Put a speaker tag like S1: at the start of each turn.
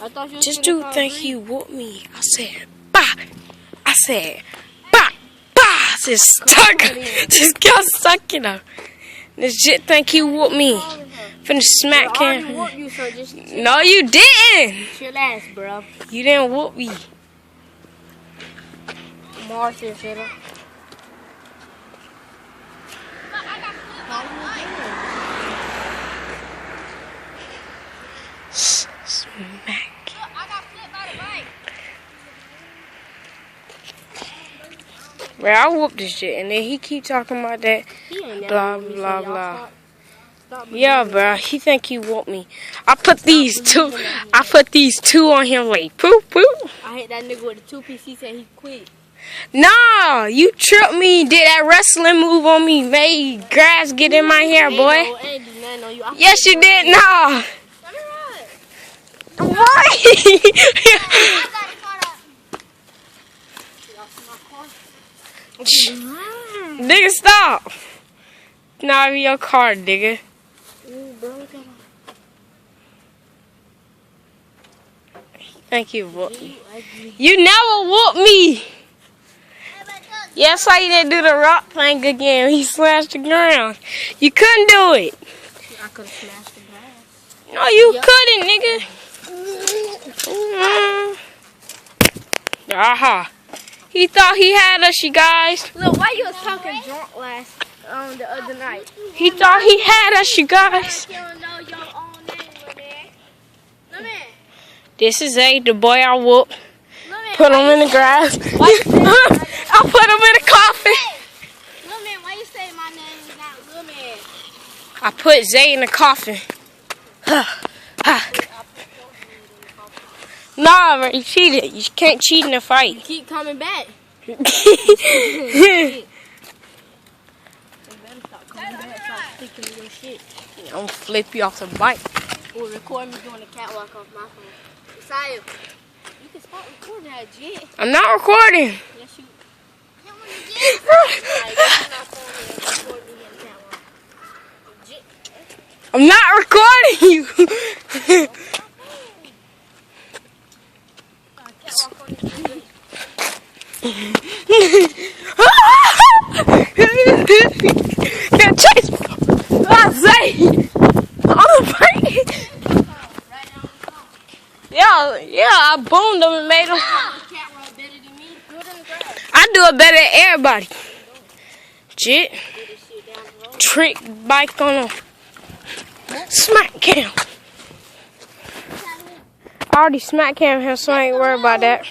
S1: I thought you
S2: This dude think he whooped me. I said, bah. I said, bah, bah. Just stuck. Just got stuck in her. This shit think he whooped me. Finna smack him.
S1: You, so just
S2: No, you didn't.
S1: chill ass, bro.
S2: You didn't whoop me.
S1: Marcia, shut up.
S2: Smack. Bro, I whooped this shit, and then he keep talking about that. Blah, blah, blah. Yeah, bro, he think he whooped me. I put these two on him like poop, poop.
S1: I hit that nigga with a 2-piece. He said he quit.
S2: Nah, you tripped me, did that wrestling move on me, made grass get in my hair, boy. Yes, you did. Nah. What? Nigga, stop. Not in your car, nigga. Thank you, whoop me. You never whooped me. Yeah, that's why you didn't do the rock plank again. He slashed the ground. You couldn't do it.
S1: I could have smashed the glass.
S2: No, you couldn't, nigga. Aha. He thought he had us, you guys.
S1: Look, why you was talking drunk the other night?
S2: He thought he had us, you guys. This is Zay, the boy I whooped. Put him in the grass. I put him in the coffin.
S1: Lil man, why you say my name is not Lil man?
S2: I put Zay in the coffin. Nah, bro, you cheated. You can't cheat in a fight.
S1: You keep coming back.
S2: I'm gonna flip you off the bike.
S1: Or record me doing the catwalk off my phone. Messiah, you can start recording that, Jit.
S2: I'm not recording.
S1: Yes, you.
S2: I'm not recording you. Can't chase me. I say, I'm afraid. Yeah, I boomed them and made them. I do it better than everybody. Jit. Trick bike on them. Smack cam. I already smack cam him, so I ain't worried about that.